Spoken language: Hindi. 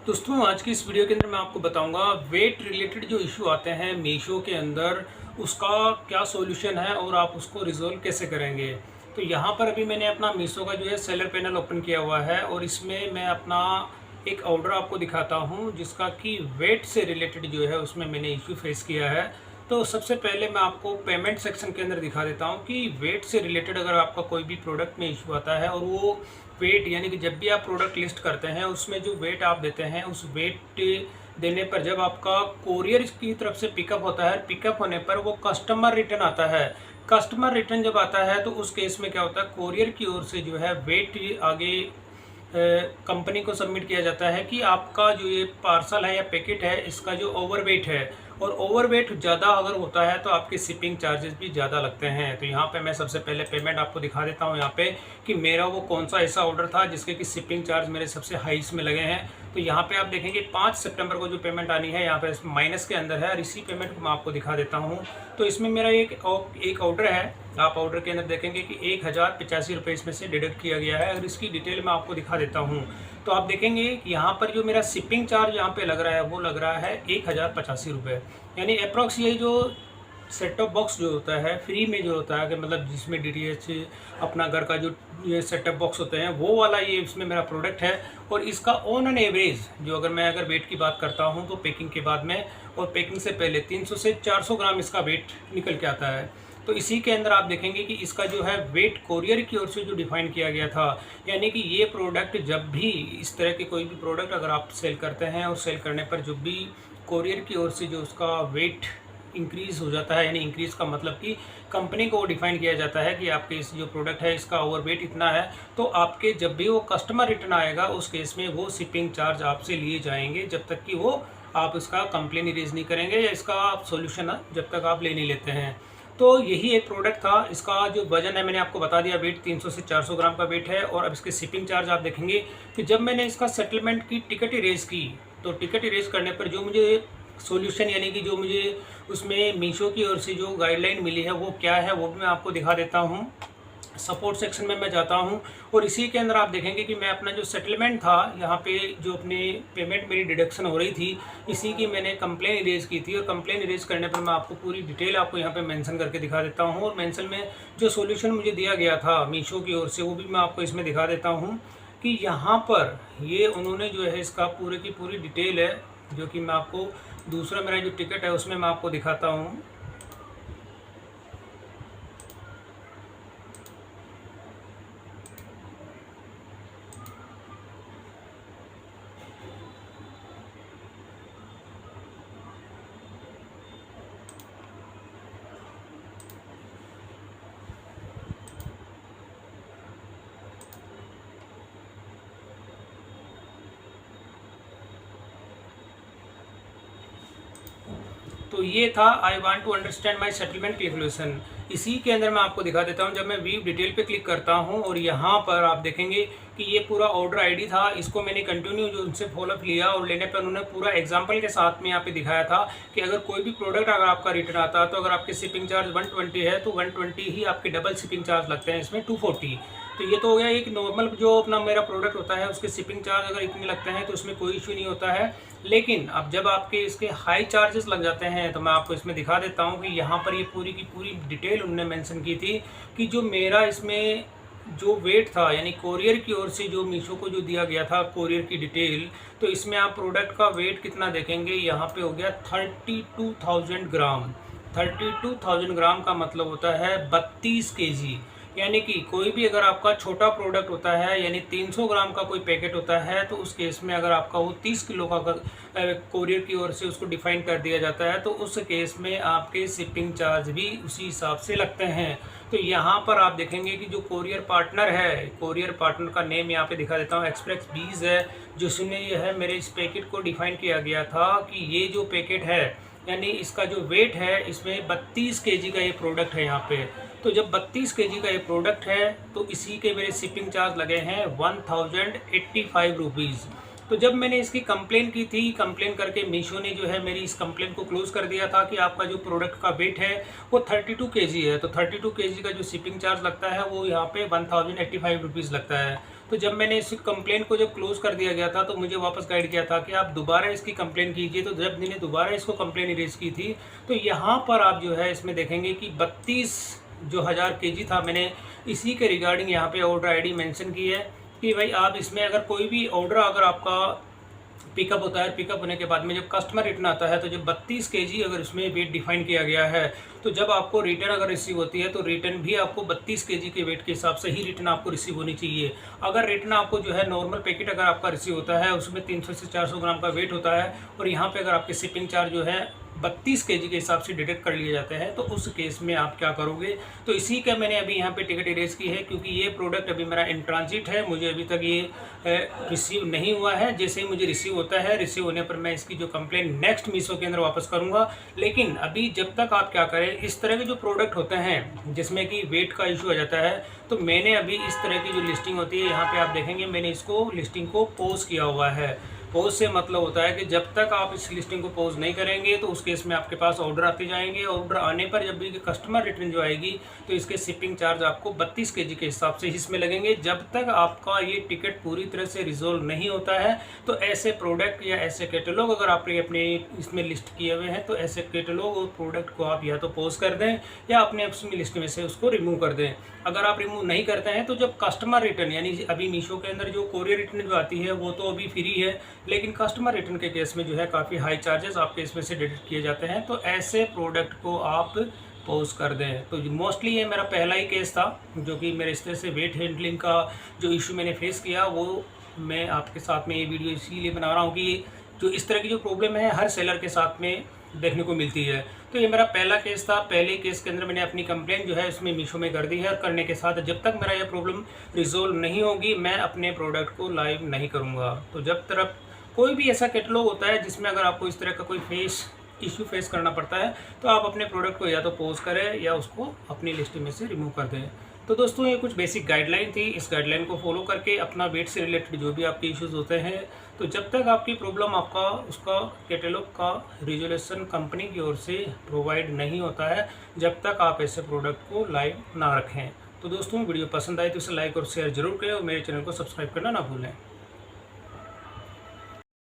दोस्तों आज की इस वीडियो के अंदर मैं आपको बताऊंगा वेट रिलेटेड जो इशू आते हैं मीशो के अंदर उसका क्या सॉल्यूशन है और आप उसको रिजॉल्व कैसे करेंगे। तो यहाँ पर अभी मैंने अपना मीशो का जो है सेलर पैनल ओपन किया हुआ है और इसमें मैं अपना एक ऑर्डर आपको दिखाता हूँ जिसका कि वेट से रिलेटेड जो है उसमें मैंने इशू फेस किया है। तो सबसे पहले मैं आपको पेमेंट सेक्शन के अंदर दिखा देता हूँ कि वेट से रिलेटेड अगर आपका कोई भी प्रोडक्ट में इशू आता है और वो वेट यानी कि जब भी आप प्रोडक्ट लिस्ट करते हैं उसमें जो वेट आप देते हैं उस वेट देने पर जब आपका कोरियर की तरफ से पिकअप होता है, पिकअप होने पर वो कस्टमर रिटर्न आता है। कस्टमर रिटर्न जब आता है तो उस केस में क्या होता है, कोरियर की ओर से जो है वेट आगे कंपनी को सबमिट किया जाता है कि आपका जो ये पार्सल है या पैकेट है इसका जो ओवरवेट है, और ओवरवेट ज़्यादा अगर होता है तो आपके शिपिंग चार्जेस भी ज़्यादा लगते हैं। तो यहाँ पे मैं सबसे पहले पेमेंट आपको दिखा देता हूँ यहाँ पे कि मेरा वो कौन सा ऐसा ऑर्डर था जिसके कि शिपिंग चार्ज मेरे सबसे हाईस्ट में लगे हैं। तो यहाँ पे आप देखेंगे 5 सितंबर को जो पेमेंट आनी है यहाँ पे माइनस के अंदर है और इसी पेमेंट को मैं आपको दिखा देता हूँ। तो इसमें मेरा एक ऑर्डर है, आप ऑर्डर के अंदर देखेंगे कि 1085 रुपये इसमें से डिडक्ट किया गया है और इसकी डिटेल मैं आपको दिखा देता हूँ। तो आप देखेंगे कि यहाँ पर जो मेरा शिपिंग चार्ज यहाँ पे लग रहा है वो लग रहा है 1085 रुपये, यानी अप्रॉक्स ये जो सेट टॉप बॉक्स जो होता है फ्री में जो होता है कि मतलब जिसमें DTH अपना घर का जो ये सेट टॉप बॉक्स होते हैं वो वाला ये इसमें मेरा प्रोडक्ट है। और इसका ऑन एन एवरेज जो अगर वेट की बात करता हूँ तो पैकिंग के बाद में और पैकिंग से पहले 300 से 400 ग्राम इसका वेट निकल के आता है। तो इसी के अंदर आप देखेंगे कि इसका जो है वेट कोरियर की ओर से जो डिफाइन किया गया था, यानी कि ये प्रोडक्ट जब भी इस तरह के कोई भी प्रोडक्ट अगर आप सेल करते हैं और सेल करने पर जब भी कोरियर की ओर से जो उसका वेट इंक्रीज़ हो जाता है, यानी इंक्रीज़ का मतलब कि कंपनी को डिफाइन किया जाता है कि आपके इस जो प्रोडक्ट है इसका ओवरवेट इतना है, तो आपके जब भी वो कस्टमर रिटर्न आएगा उस केस में वो शिपिंग चार्ज आपसे लिए जाएंगे जब तक कि वो आप इसका कंप्लेन इरेज नहीं करेंगे या इसका आप सोल्यूशन जब तक आप ले नहीं लेते हैं। तो यही एक प्रोडक्ट था, इसका जो वजन है मैंने आपको बता दिया, वेट 300 से 400 ग्राम का वेट है। और अब इसके शिपिंग चार्ज आप देखेंगे कि जब मैंने इसका सेटलमेंट की टिकट इरेज की तो टिकट इरेज करने पर जो मुझे सॉल्यूशन यानी कि जो मुझे उसमें मीशो की ओर से जो गाइडलाइन मिली है वो क्या है वो भी मैं आपको दिखा देता हूँ। सपोर्ट सेक्शन में मैं जाता हूँ और इसी के अंदर आप देखेंगे कि मैं अपना जो सेटलमेंट था यहाँ पे जो अपने पेमेंट मेरी डिडक्शन हो रही थी इसी की मैंने कंप्लेन इरेज की थी और कंप्लेन इरेज करने पर मैं आपको पूरी डिटेल आपको यहाँ पे मेंशन करके दिखा देता हूँ। और मेंशन में जो सॉल्यूशन मुझे दिया गया था मीशो की ओर से वो भी मैं आपको इसमें दिखा देता हूँ कि यहाँ पर ये उन्होंने जो है इसका पूरे की पूरी डिटेल है जो कि मैं आपको दूसरा मेरा जो टिकट है उसमें मैं आपको दिखाता हूँ। तो ये था I want to understand my settlement calculation. इसी के अंदर मैं आपको दिखा देता हूँ। जब मैं व्यू डिटेल पे क्लिक करता हूँ और यहाँ पर आप देखेंगे कि ये पूरा ऑर्डर आईडी था, इसको मैंने कंटिन्यू जो उनसे फॉलोअप लिया और लेने पर उन्होंने पूरा एग्जांपल के साथ में यहाँ पे दिखाया था कि अगर कोई भी प्रोडक्ट अगर आपका रिटर्न आता है तो अगर आपके शिपिंग चार्ज 120 है तो 120 ही आपके डबल शिपिंग चार्ज लगते हैं, इसमें 240। तो ये तो हो गया एक नॉर्मल जो अपना मेरा प्रोडक्ट होता है उसके शिपिंग चार्ज अगर इतने लगते हैं तो उसमें कोई इशू नहीं होता है। लेकिन अब जब आपके इसके हाई चार्जेस लग जाते हैं तो मैं आपको इसमें दिखा देता हूँ कि यहाँ पर ये पूरी की पूरी डिटेल उन्होंने मेंशन की थी कि जो मेरा इसमें जो वेट था यानी कोरियर की ओर से जो मीशो को जो दिया गया था कोरियर की डिटेल, तो इसमें आप प्रोडक्ट का वेट कितना देखेंगे यहाँ पे हो गया 32,000 ग्राम। 32,000 ग्राम का मतलब होता है 32 केजी, यानी कि कोई भी अगर आपका छोटा प्रोडक्ट होता है यानी 300 ग्राम का कोई पैकेट होता है तो उस केस में अगर आपका वो 30 किलो का कोरियर की ओर से उसको डिफाइन कर दिया जाता है तो उस केस में आपके शिपिंग चार्ज भी उसी हिसाब से लगते हैं। तो यहाँ पर आप देखेंगे कि जो कोरियर पार्टनर है, कोरियर पार्टनर का नेम यहाँ पे दिखा देता हूँ, एक्सप्रेस बीज है, जिसने ये है मेरे इस पैकेट को डिफाइन किया गया था कि ये जो पैकेट है यानी इसका जो वेट है इसमें 32 केजी का ये प्रोडक्ट है यहाँ पे। तो जब 32 केजी का ये प्रोडक्ट है तो इसी के मेरे शिपिंग चार्ज लगे हैं 1085 रुपीज़। तो जब मैंने इसकी कंप्लेन की थी, कंप्लेन करके मीशो ने जो है मेरी इस कंप्लेन को क्लोज कर दिया था कि आपका जो प्रोडक्ट का वेट है वो 32 केजी है, तो 32 केजी का जो शिपिंग चार्ज लगता है वो यहाँ पे 1085 रुपीज़ लगता है। तो जब मैंने इस कंप्लेन को जब क्लोज़ कर दिया गया था तो मुझे वापस गाइड किया था कि आप दोबारा इसकी कंप्लेन कीजिए। तो जब मैंने दोबारा इसको कंप्लेन इरेज़ की थी तो यहाँ पर आप जो है इसमें देखेंगे कि 32 जो 1000 केजी था, मैंने इसी के रिगार्डिंग यहाँ पे ऑर्डर आईडी मेंशन की है कि भाई आप इसमें अगर कोई भी ऑर्डर अगर आपका पिकअप होता है, पिकअप होने के बाद में जब कस्टमर रिटर्न आता है तो जब 32 केजी अगर उसमें वेट डिफाइन किया गया है तो जब आपको रिटर्न अगर रिसीव होती है तो रिटर्न भी आपको 32 केजी के वेट के हिसाब से ही रिटर्न आपको रिसीव होनी चाहिए। अगर रिटर्न आपको जो है नॉर्मल पैकेट अगर आपका रिसीव होता है उसमें 300 से 400 ग्राम का वेट होता है और यहाँ पे अगर आपके शिपिंग चार्ज जो है 32 केजी के हिसाब से डिडक्ट कर लिए जाते हैं तो उस केस में आप क्या करोगे। तो इसी का मैंने अभी यहाँ पे टिकट इरेज की है क्योंकि ये प्रोडक्ट अभी मेरा इन ट्रांजिट है, मुझे अभी तक ये रिसीव नहीं हुआ है। जैसे ही मुझे रिसीव होता है, रिसीव होने पर मैं इसकी जो कंप्लेंट नेक्स्ट मीशो के अंदर वापस करूँगा। लेकिन अभी जब तक आप क्या करें, इस तरह के जो प्रोडक्ट होते हैं जिसमें कि वेट का इशू आ जाता है तो मैंने अभी इस तरह की जो लिस्टिंग होती है यहाँ पे आप देखेंगे मैंने इसको लिस्टिंग को पोज किया हुआ है। पोज से मतलब होता है कि जब तक आप इस लिस्टिंग को पोज नहीं करेंगे तो उस केस में आपके पास ऑर्डर आते जाएंगे। ऑर्डर आने पर जब भी कस्टमर रिटर्न जो आएगी तो इसके शिपिंग चार्ज आपको 32 केजी के हिसाब से इसमें लगेंगे। जब तक आपका ये टिकट पूरी तरह से रिजोल्व नहीं होता है तो ऐसे प्रोडक्ट या ऐसे कैटलॉग अगर आपने अपने इसमें लिस्ट किए हुए हैं तो ऐसे कैटलॉग और प्रोडक्ट को आप या तो पोज कर दें या अपने अपनी लिस्ट में से उसको रिमूव कर दें। अगर आप रिमूव नहीं करते हैं तो जब कस्टमर रिटर्न यानी अभी मीशो के अंदर जो कोरियर रिटर्न जो आती है वो तो अभी फ्री है, लेकिन कस्टमर रिटर्न के केस में जो है काफ़ी हाई चार्जेस आपके इसमें से डिडक्ट किए जाते हैं। तो ऐसे प्रोडक्ट को आप पोज कर दें। तो मोस्टली ये मेरा पहला ही केस था जो कि मेरे इस तरह से वेट हैंडलिंग का जो इशू मैंने फेस किया, वो मैं आपके साथ में ये वीडियो इसीलिए बना रहा हूँ कि जो इस तरह की जो प्रॉब्लम है हर सेलर के साथ में देखने को मिलती है। तो ये मेरा पहला केस था। पहले केस के अंदर मैंने अपनी कंप्लेंट जो है उसमें मीशो में कर दी है और करने के साथ जब तक मेरा यह प्रॉब्लम रिजोल्व नहीं होगी मैं अपने प्रोडक्ट को लाइव नहीं करूँगा। तो जब तक कोई भी ऐसा कैटलॉग होता है जिसमें अगर आपको इस तरह का कोई इशू फेस करना पड़ता है तो आप अपने प्रोडक्ट को या तो पोज करें या उसको अपनी लिस्ट में से रिमूव कर दें। तो दोस्तों ये कुछ बेसिक गाइडलाइन थी, इस गाइडलाइन को फॉलो करके अपना वेट से रिलेटेड जो भी आपके इश्यूज होते हैं तो जब तक आपकी प्रॉब्लम आपका उसका कैटलॉग का रिजोल्यूशन कंपनी की ओर से प्रोवाइड नहीं होता है जब तक आप ऐसे प्रोडक्ट को लाइव ना रखें। तो दोस्तों वीडियो पसंद आए तो इसे लाइक और शेयर जरूर करें और मेरे चैनल को सब्सक्राइब करना ना भूलें।